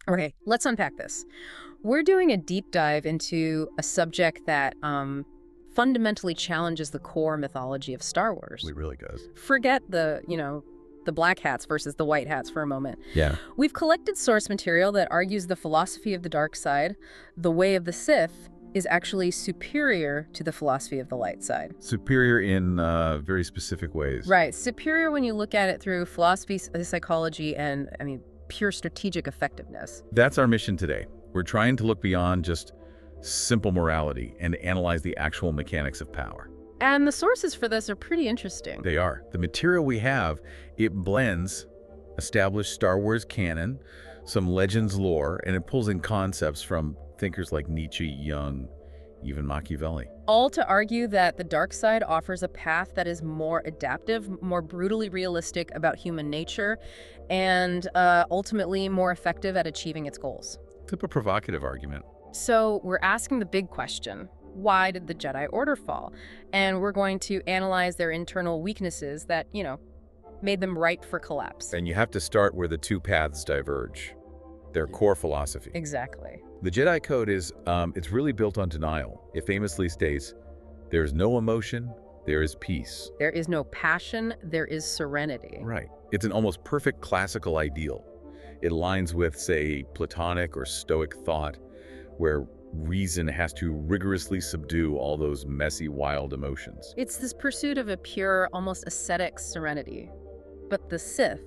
Okay, let's unpack this. We're doing a deep dive into a subject that fundamentally challenges the core mythology of Star Wars. It really does. Forget the black hats versus the white hats for a moment. Yeah. We've collected source material that argues the philosophy of the dark side, the way of the Sith, is actually superior to the philosophy of the light side. Superior in very specific ways. Right. Superior when you look at it through philosophy, psychology, and, pure strategic effectiveness. That's our mission today. We're trying to look beyond just simple morality and analyze the actual mechanics of power. And the sources for this are pretty interesting. They are. The material we have, it blends established Star Wars canon, some Legends lore, and it pulls in concepts from thinkers like Nietzsche, Jung, even Machiavelli. All to argue that the dark side offers a path that is more adaptive, more brutally realistic about human nature, and ultimately more effective at achieving its goals. It's a provocative argument. So we're asking the big question: why did the Jedi Order fall? And we're going to analyze their internal weaknesses that, made them ripe for collapse. And you have to start where the two paths diverge, their core philosophy. Exactly. The Jedi Code is, it's really built on denial. It famously states, there is no emotion, there is peace. There is no passion, there is serenity. Right. It's an almost perfect classical ideal. It aligns with, say, Platonic or Stoic thought, where reason has to rigorously subdue all those messy, wild emotions. It's this pursuit of a pure, almost ascetic serenity. But the Sith,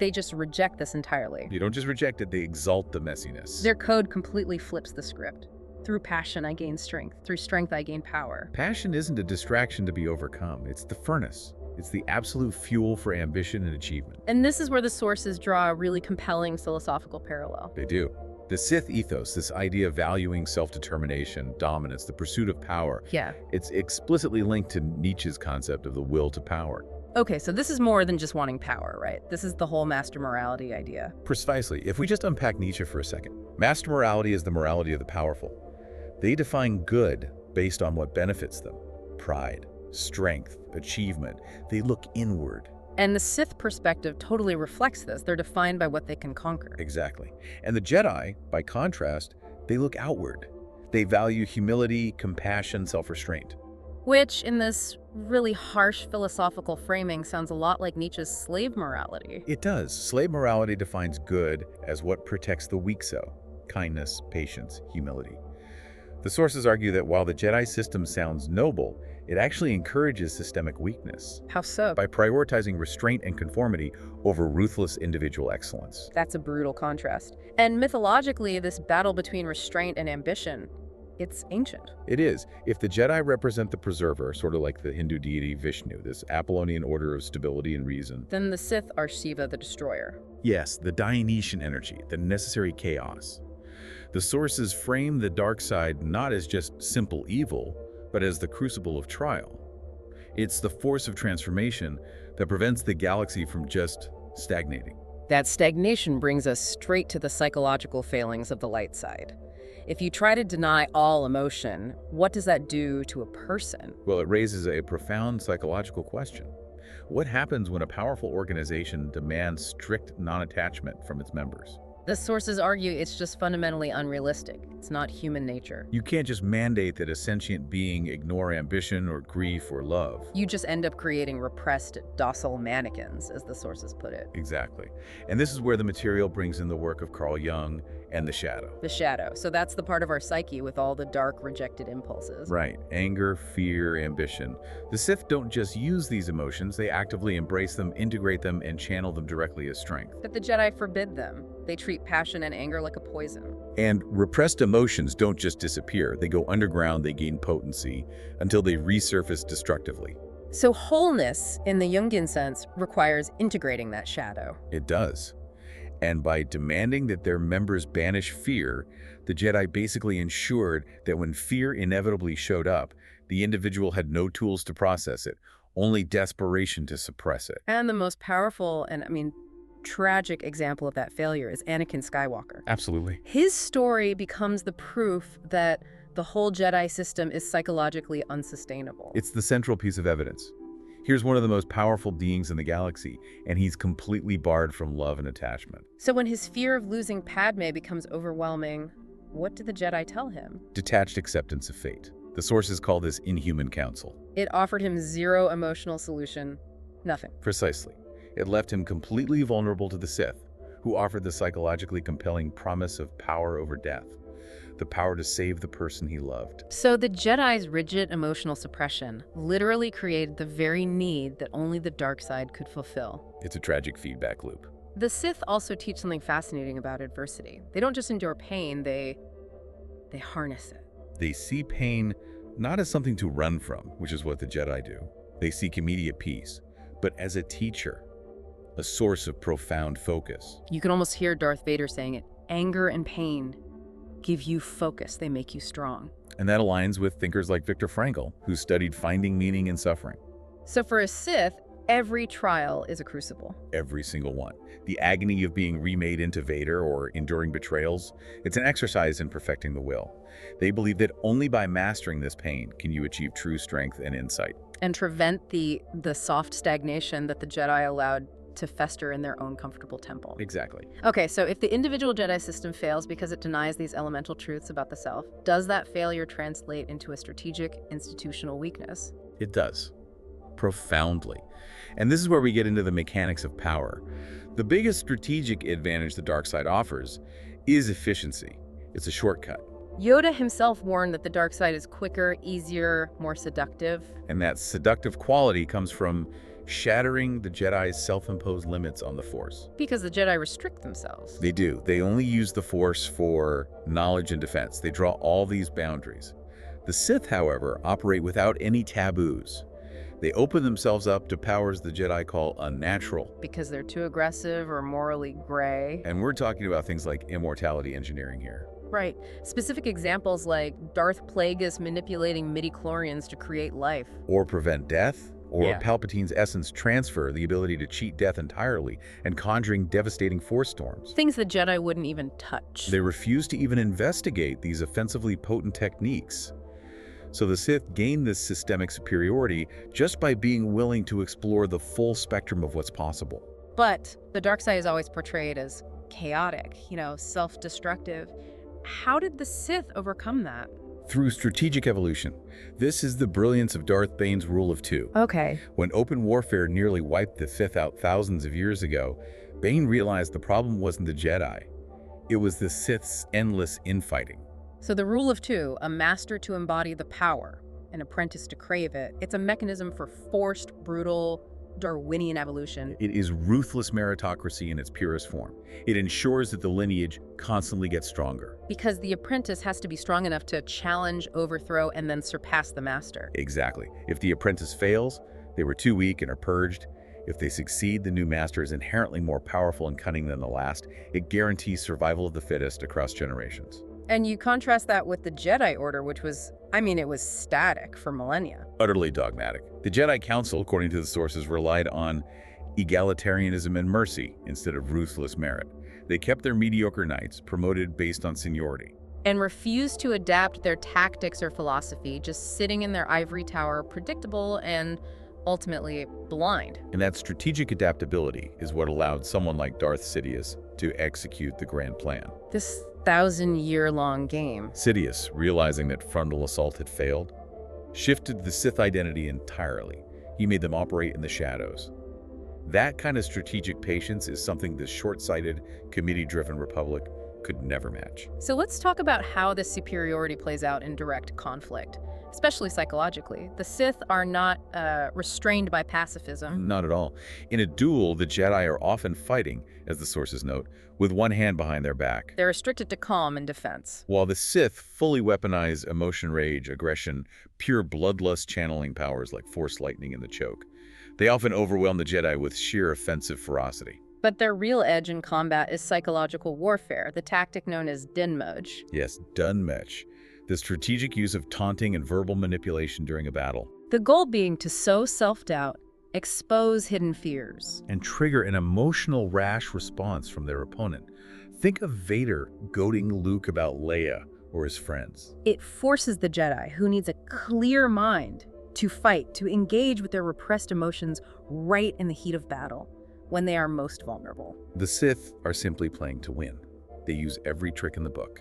they just reject this entirely. You don't just reject it, they exalt the messiness. Their code completely flips the script. Through passion, I gain strength. Through strength, I gain power. Passion isn't a distraction to be overcome. It's the furnace. It's the absolute fuel for ambition and achievement. And this is where the sources draw a really compelling philosophical parallel. They do. The Sith ethos, this idea of valuing self-determination, dominance, the pursuit of power, it's explicitly linked to Nietzsche's concept of the will to power. Okay, so this is more than just wanting power, right? This is the whole master morality idea. Precisely. If we just unpack Nietzsche for a second, master morality is the morality of the powerful. They define good based on what benefits them: pride, strength, achievement. They look inward. And the Sith perspective totally reflects this. They're defined by what they can conquer. Exactly. And the Jedi, by contrast, they look outward. They value humility, compassion, self-restraint. Which, in this really harsh philosophical framing, sounds a lot like Nietzsche's slave morality. It does. Slave morality defines good as what protects the weak so: kindness, patience, humility. The sources argue that while the Jedi system sounds noble, it actually encourages systemic weakness. How so? By prioritizing restraint and conformity over ruthless individual excellence. That's a brutal contrast. And mythologically, this battle between restraint and ambition, it's ancient. It is. If the Jedi represent the preserver, sort of like the Hindu deity Vishnu, this Apollonian order of stability and reason, then the Sith are Shiva the destroyer. Yes, the Dionysian energy, the necessary chaos. The sources frame the dark side not as just simple evil, but as the crucible of trial. It's the force of transformation that prevents the galaxy from just stagnating. That stagnation brings us straight to the psychological failings of the light side. If you try to deny all emotion, what does that do to a person? Well, it raises a profound psychological question. What happens when a powerful organization demands strict non-attachment from its members? The sources argue it's just fundamentally unrealistic. It's not human nature. You can't just mandate that a sentient being ignore ambition or grief or love. You just end up creating repressed, docile mannequins, as the sources put it. Exactly. And this is where the material brings in the work of Carl Jung and the shadow. The shadow. So that's the part of our psyche with all the dark, rejected impulses. Right. Anger, fear, ambition. The Sith don't just use these emotions, they actively embrace them, integrate them, and channel them directly as strength. But the Jedi forbid them. They treat passion and anger like a poison. And repressed emotions don't just disappear. They go underground, they gain potency, until they resurface destructively. So wholeness, in the Jungian sense, requires integrating that shadow. It does. And by demanding that their members banish fear, the Jedi basically ensured that when fear inevitably showed up, the individual had no tools to process it, only desperation to suppress it. And the most powerful and, tragic example of that failure is Anakin Skywalker. Absolutely. His story becomes the proof that the whole Jedi system is psychologically unsustainable. It's the central piece of evidence. Here's one of the most powerful beings in the galaxy, and he's completely barred from love and attachment. So when his fear of losing Padme becomes overwhelming, what do the Jedi tell him? Detached acceptance of fate. The sources call this inhuman counsel. It offered him zero emotional solution. Nothing. Precisely. It left him completely vulnerable to the Sith, who offered the psychologically compelling promise of power over death, the power to save the person he loved. So the Jedi's rigid emotional suppression literally created the very need that only the dark side could fulfill. It's a tragic feedback loop. The Sith also teach something fascinating about adversity. They don't just endure pain, they harness it. They see pain not as something to run from, which is what the Jedi do. They seek immediate peace, but as a teacher, a source of profound focus. You can almost hear Darth Vader saying it. Anger and pain give you focus. They make you strong. And that aligns with thinkers like Viktor Frankl, who studied finding meaning in suffering. So for a Sith, every trial is a crucible. Every single one. The agony of being remade into Vader or enduring betrayals, it's an exercise in perfecting the will. They believe that only by mastering this pain can you achieve true strength and insight. And prevent the soft stagnation that the Jedi allowed to fester in their own comfortable temple. Exactly. Okay, so if the individual Jedi system fails because it denies these elemental truths about the self, does that failure translate into a strategic, institutional weakness? It does. Profoundly. And this is where we get into the mechanics of power. The biggest strategic advantage the dark side offers is efficiency. It's a shortcut. Yoda himself warned that the dark side is quicker, easier, more seductive. And that seductive quality comes from shattering the Jedi's self-imposed limits on the Force. Because the Jedi restrict themselves. They do. They only use the Force for knowledge and defense. They draw all these boundaries. The Sith, however, operate without any taboos. They open themselves up to powers the Jedi call unnatural. Because they're too aggressive or morally gray. And we're talking about things like immortality engineering here. Right. Specific examples like Darth Plagueis manipulating midichlorians to create life. Or prevent death. Or Yeah. Palpatine's essence transfer, the ability to cheat death entirely, and conjuring devastating force storms. Things the Jedi wouldn't even touch. They refuse to even investigate these offensively potent techniques. So the Sith gain this systemic superiority just by being willing to explore the full spectrum of what's possible. But the dark side is always portrayed as chaotic, self-destructive. How did the Sith overcome that? Through strategic evolution. This is the brilliance of Darth Bane's rule of two. Okay. When open warfare nearly wiped the Sith out thousands of years ago, Bane realized the problem wasn't the Jedi. It was the Sith's endless infighting. So the rule of two, a master to embody the power, an apprentice to crave it, it's a mechanism for forced, brutal, Darwinian evolution. It is ruthless meritocracy in its purest form. It ensures that the lineage constantly gets stronger. Because the apprentice has to be strong enough to challenge, overthrow, and then surpass the master. Exactly. If the apprentice fails, they were too weak and are purged. If they succeed, the new master is inherently more powerful and cunning than the last. It guarantees survival of the fittest across generations. And you contrast that with the Jedi Order, which was, it was static for millennia. Utterly dogmatic. The Jedi Council, according to the sources, relied on egalitarianism and mercy instead of ruthless merit. They kept their mediocre knights promoted based on seniority. And refused to adapt their tactics or philosophy, just sitting in their ivory tower, predictable and ultimately blind. And that strategic adaptability is what allowed someone like Darth Sidious to execute the grand plan. This 1,000-year-long game. Sidious, realizing that frontal assault had failed, shifted the Sith identity entirely. He made them operate in the shadows. That kind of strategic patience is something the short-sighted, committee-driven republic could never match. So let's talk about how this superiority plays out in direct conflict, especially psychologically. The Sith are not restrained by pacifism. Not at all. In a duel, the Jedi are often fighting, as the sources note, with one hand behind their back. They're restricted to calm and defense. While the Sith fully weaponize emotion, rage, aggression, pure bloodlust channeling powers like Force lightning and the choke. They often overwhelm the Jedi with sheer offensive ferocity. But their real edge in combat is psychological warfare, the tactic known as Dinmoj. Yes, Dunmech. The strategic use of taunting and verbal manipulation during a battle. The goal being to sow self-doubt, expose hidden fears, And trigger an emotional rash response from their opponent. Think of Vader goading Luke about Leia or his friends. It forces the Jedi, who needs a clear mind, to fight, to engage with their repressed emotions right in the heat of battle, when they are most vulnerable. The Sith are simply playing to win. They use every trick in the book.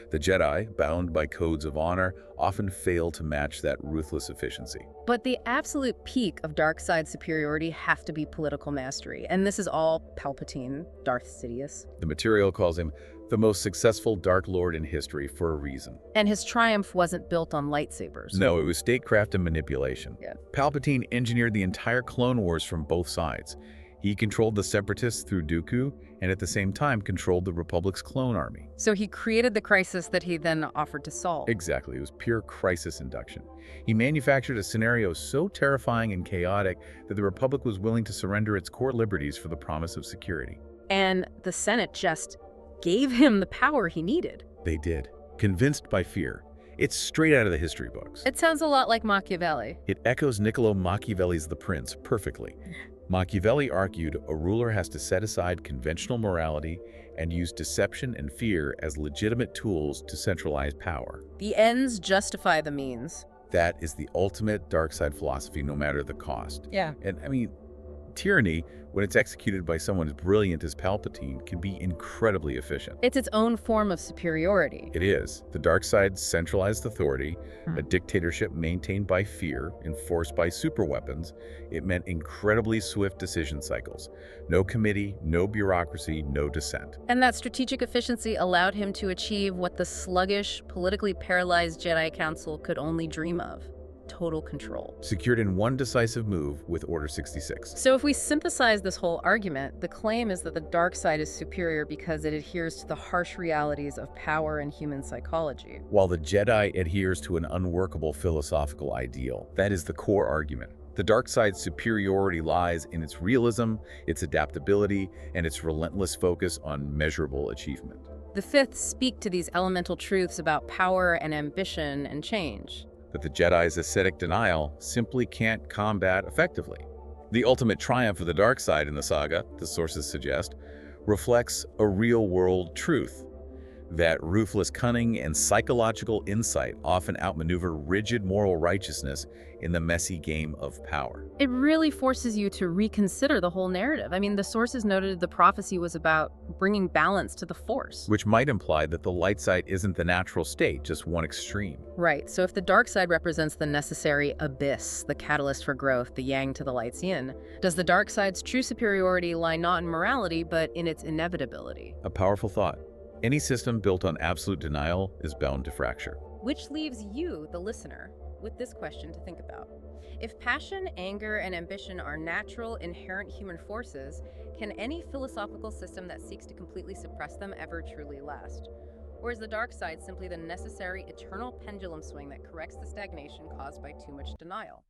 The Jedi, bound by codes of honor, often fail to match that ruthless efficiency. But the absolute peak of dark side superiority have to be political mastery, and this is all Palpatine, Darth Sidious. The material calls him the most successful Dark Lord in history for a reason. And his triumph wasn't built on lightsabers. No, it was statecraft and manipulation. Yeah. Palpatine engineered the entire Clone Wars from both sides. He controlled the Separatists through Dooku, and at the same time controlled the Republic's clone army. So he created the crisis that he then offered to solve. Exactly, it was pure crisis induction. He manufactured a scenario so terrifying and chaotic that the Republic was willing to surrender its core liberties for the promise of security. And the Senate just gave him the power he needed. They did, convinced by fear. It's straight out of the history books. It sounds a lot like Machiavelli. It echoes Niccolo Machiavelli's The Prince perfectly. Machiavelli argued a ruler has to set aside conventional morality and use deception and fear as legitimate tools to centralize power. The ends justify the means. That is the ultimate dark side philosophy, no matter the cost. Yeah. And I mean, tyranny, when it's executed by someone as brilliant as Palpatine, can be incredibly efficient. It's its own form of superiority. It is. The dark side centralized authority, a dictatorship maintained by fear, enforced by superweapons. It meant incredibly swift decision cycles. No committee, no bureaucracy, no dissent. And that strategic efficiency allowed him to achieve what the sluggish, politically paralyzed Jedi Council could only dream of: total control. Secured in one decisive move with Order 66. So if we synthesize this whole argument, the claim is that the dark side is superior because it adheres to the harsh realities of power and human psychology. While the Jedi adheres to an unworkable philosophical ideal. That is the core argument. The dark side's superiority lies in its realism, its adaptability, and its relentless focus on measurable achievement. The Fifth speak to these elemental truths about power and ambition and change. That the Jedi's ascetic denial simply can't combat effectively. The ultimate triumph of the dark side in the saga, the sources suggest, reflects a real-world truth. That ruthless cunning and psychological insight often outmaneuver rigid moral righteousness in the messy game of power. It really forces you to reconsider the whole narrative. I mean, the sources noted the prophecy was about bringing balance to the Force. Which might imply that the light side isn't the natural state, just one extreme. Right, so if the dark side represents the necessary abyss, the catalyst for growth, the yang to the light's yin, does the dark side's true superiority lie not in morality, but in its inevitability? A powerful thought. Any system built on absolute denial is bound to fracture. Which leaves you, the listener, with this question to think about. If passion, anger, and ambition are natural, inherent human forces, can any philosophical system that seeks to completely suppress them ever truly last? Or is the dark side simply the necessary, eternal pendulum swing that corrects the stagnation caused by too much denial?